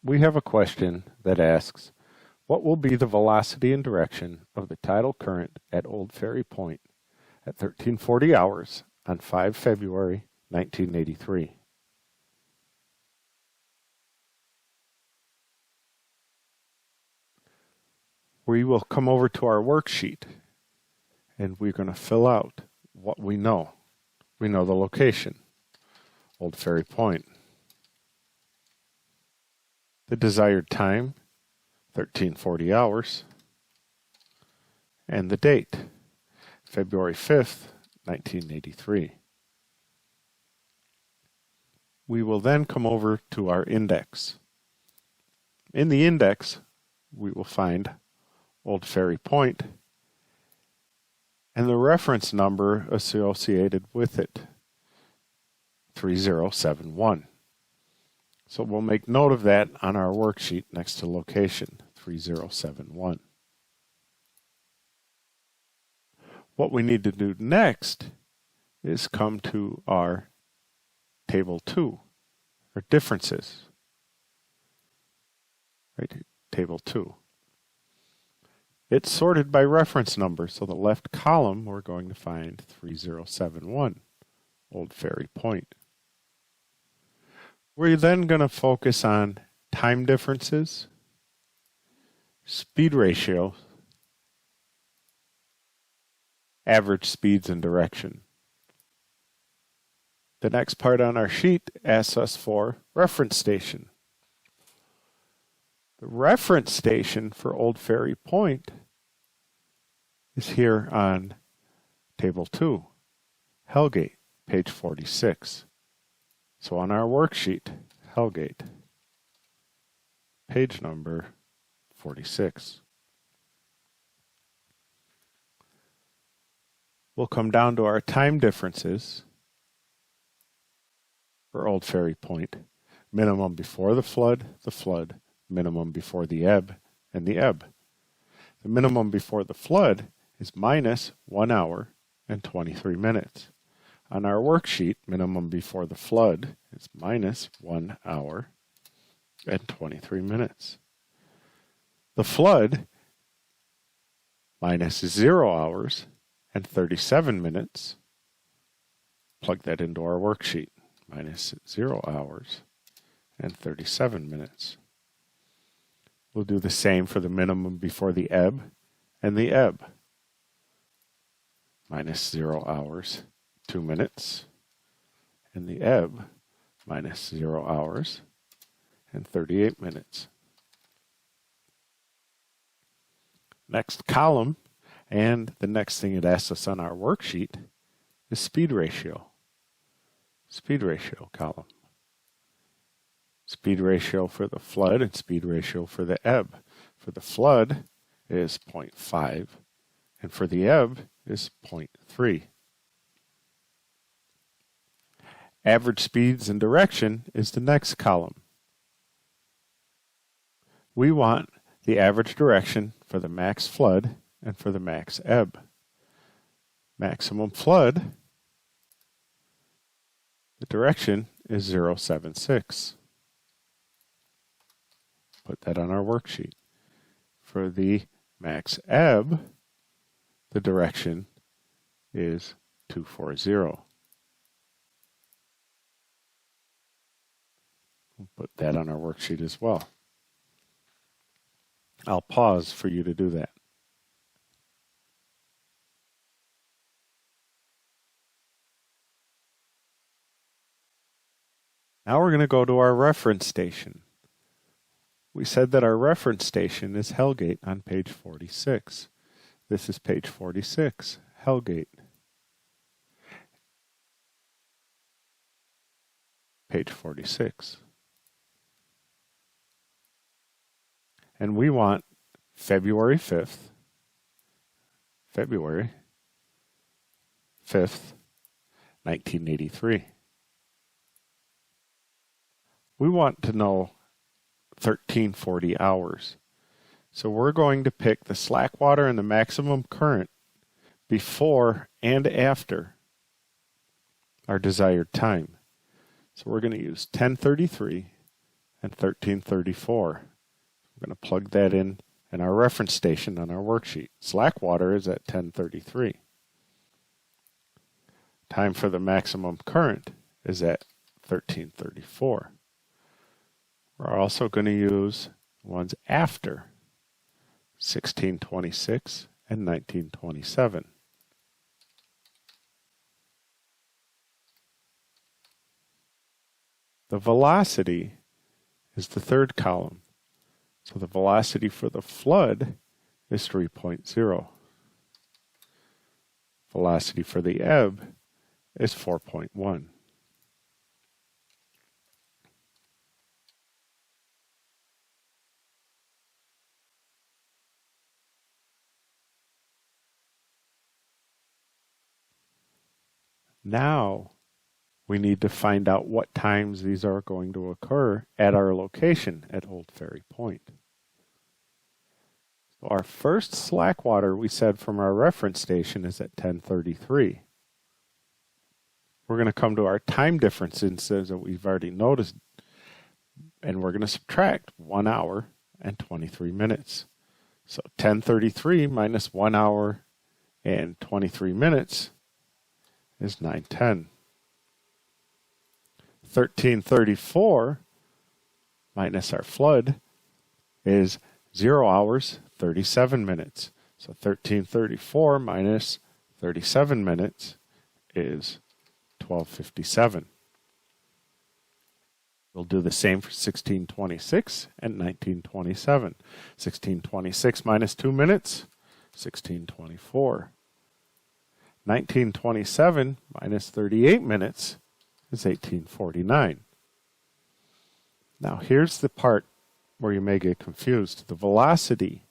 we have a question that asks, what will be the velocity and direction of the tidal current at Old Ferry Point at 1340 hours on 5 February 1983? We will come over to our worksheet and we're going to fill out what we know. We know the location, Old Ferry Point. The desired time, 1340 hours. And the date, February 5th, 1983. We will then come over to our index. In the index, we will find Old Ferry Point and the reference number associated with it, 3071. So we'll make note of that on our worksheet next to location, 3071. What we need to do next is come to our table 2, or differences. Right, table 2. It's sorted by reference number, so the left column we're going to find 3071, Old Ferry Point. We're then going to focus on time differences, speed ratio, average speeds and direction. The next part on our sheet asks us for reference station. The reference station for Old Ferry Point is here on Table 2, Hellgate, page 46. So on our worksheet, Hellgate, page number 46. We'll come down to our time differences for Old Ferry Point. Minimum before the flood, minimum before the ebb, and the ebb. The minimum before the flood is minus 1 hour and 23 minutes. On our worksheet, minimum before the flood is minus 1 hour and 23 minutes. The flood, minus 0 hours and 37 minutes. Plug that into our worksheet, minus 0 hours and 37 minutes. We'll do the same for the minimum before the ebb and the ebb. Minus 0 hours, 2 minutes, and the ebb, minus 0 hours and 38 minutes. Next column, and the next thing it asks us on our worksheet, is speed ratio. Speed ratio column. Speed ratio for the flood and speed ratio for the ebb. For the flood is 0.5, and for the ebb is 0.3. Average speeds and direction is the next column. We want the average direction for the max flood and for the max ebb. Maximum flood, the direction is 0.76. Put that on our worksheet. For the max ebb, the direction is 240. We'll put that on our worksheet as well. I'll pause for you to do that. Now we're going to go to our reference station. We said that our reference station is Hellgate on page 46. This is page 46, Hellgate. Page 46. And we want February 5th, 1983. We want to know 1340 hours. So we're going to pick the slack water and the maximum current before and after our desired time. So we're going to use 1033 and 1334. We're going to plug that in our reference station on our worksheet. Slack water is at 1033. Time for the maximum current is at 1334. We're also going to use ones after 1626 and 1927. The velocity is the third column. So the velocity for the flood is 3.0. Velocity for the ebb is 4.1. Now we need to find out what times these are going to occur at our location at Old Ferry Point. So our first slack water, we said from our reference station, is at 1033. We're going to come to our time differences that we've already noticed, and we're going to subtract 1 hour and 23 minutes. So 1033 minus 1 hour and 23 minutes is 9:10. 1334 minus our flood is 0 hours, 37 minutes. So 1334 minus 37 minutes is 1257. We'll do the same for 1626 and 1927. 1626 minus 2 minutes, 1624. 1927 minus 38 minutes is 1849. Now here's the part where you may get confused. The velocity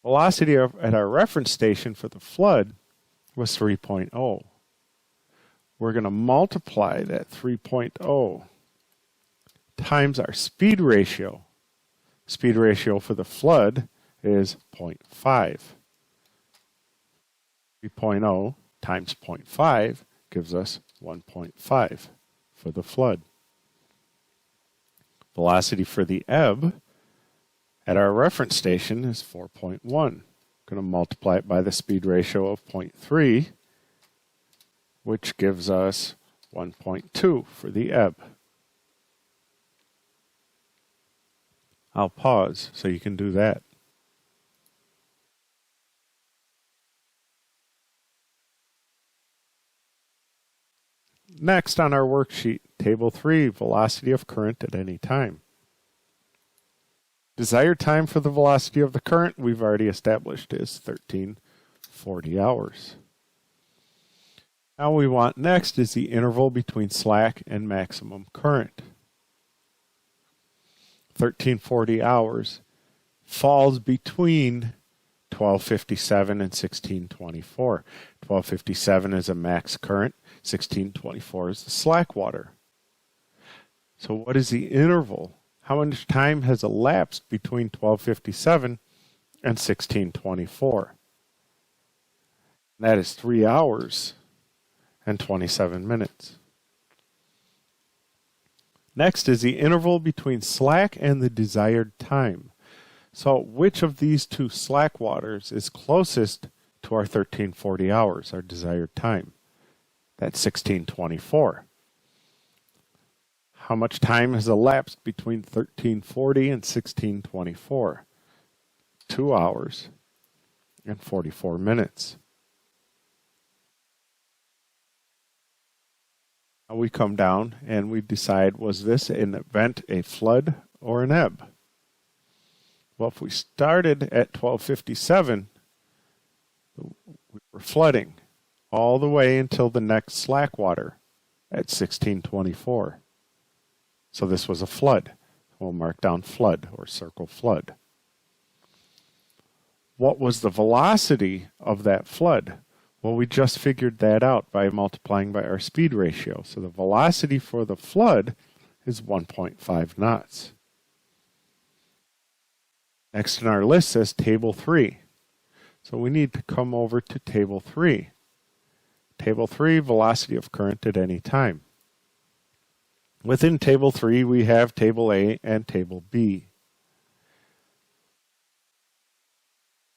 at our reference station for the flood was 3.0. We're going to multiply that 3.0 times our speed ratio. Speed ratio for the flood is 0.5. 3.0 times 0.5 gives us 1.5 for the flood. Velocity for the ebb at our reference station is 4.1. Going to multiply it by the speed ratio of 0.3, which gives us 1.2 for the ebb. I'll pause so you can do that. Next on our worksheet, Table 3, velocity of current at any time. Desired time for the velocity of the current, we've already established, is 1340 hours. Now we want next is the interval between slack and maximum current. 1340 hours falls between 1257 and 1624. 1257 is a max current, 1624 is the slack water. So what is the interval? How much time has elapsed between 1257 and 1624? That is 3 hours and 27 minutes. Next is the interval between slack and the desired time. So which of these two slack waters is closest to our 1340 hours, our desired time? That's 1624. How much time has elapsed between 1340 and 1624? 2 hours and 44 minutes. Now we come down and we decide, was this an event, a flood, or an ebb? Well, if we started at 1257, we were flooding all the way until the next slack water at 1624. So this was a flood. We'll mark down flood or circle flood. What was the velocity of that flood? Well, we just figured that out by multiplying by our speed ratio. So the velocity for the flood is 1.5 knots. Next in our list says Table 3. So we need to come over to Table 3. Table 3, velocity of current at any time. Within Table 3, we have Table A and Table B.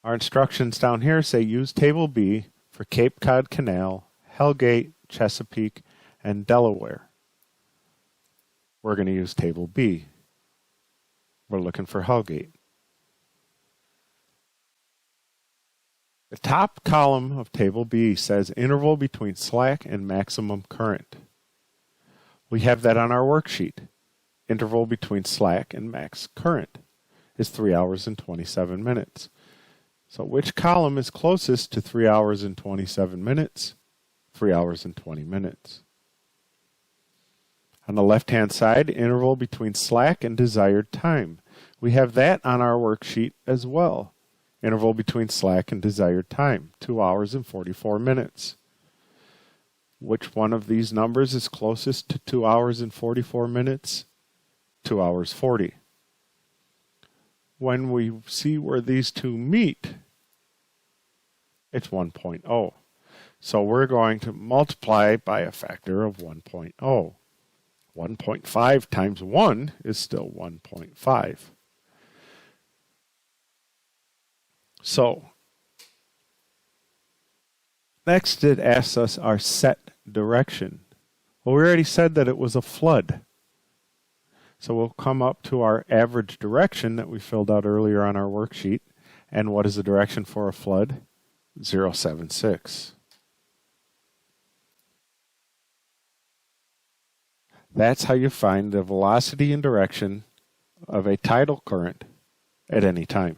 Our instructions down here say use Table B for Cape Cod Canal, Hellgate, Chesapeake, and Delaware. We're going to use Table B. We're looking for Hellgate. The top column of Table B says interval between slack and maximum current. We have that on our worksheet. Interval between slack and max current is 3 hours and 27 minutes. So which column is closest to 3 hours and 27 minutes? 3 hours and 20 minutes. On the left-hand side, interval between slack and desired time. We have that on our worksheet as well. Interval between slack and desired time, 2 hours and 44 minutes. Which one of these numbers is closest to 2 hours and 44 minutes? 2 hours 40. When we see where these two meet, it's 1.0. So we're going to multiply by a factor of 1.0. 1.5 times 1 is still 1.5. So, next it asks us our set direction. Well, we already said that it was a flood. So we'll come up to our average direction that we filled out earlier on our worksheet. And what is the direction for a flood? 0.76. That's how you find the velocity and direction of a tidal current at any time.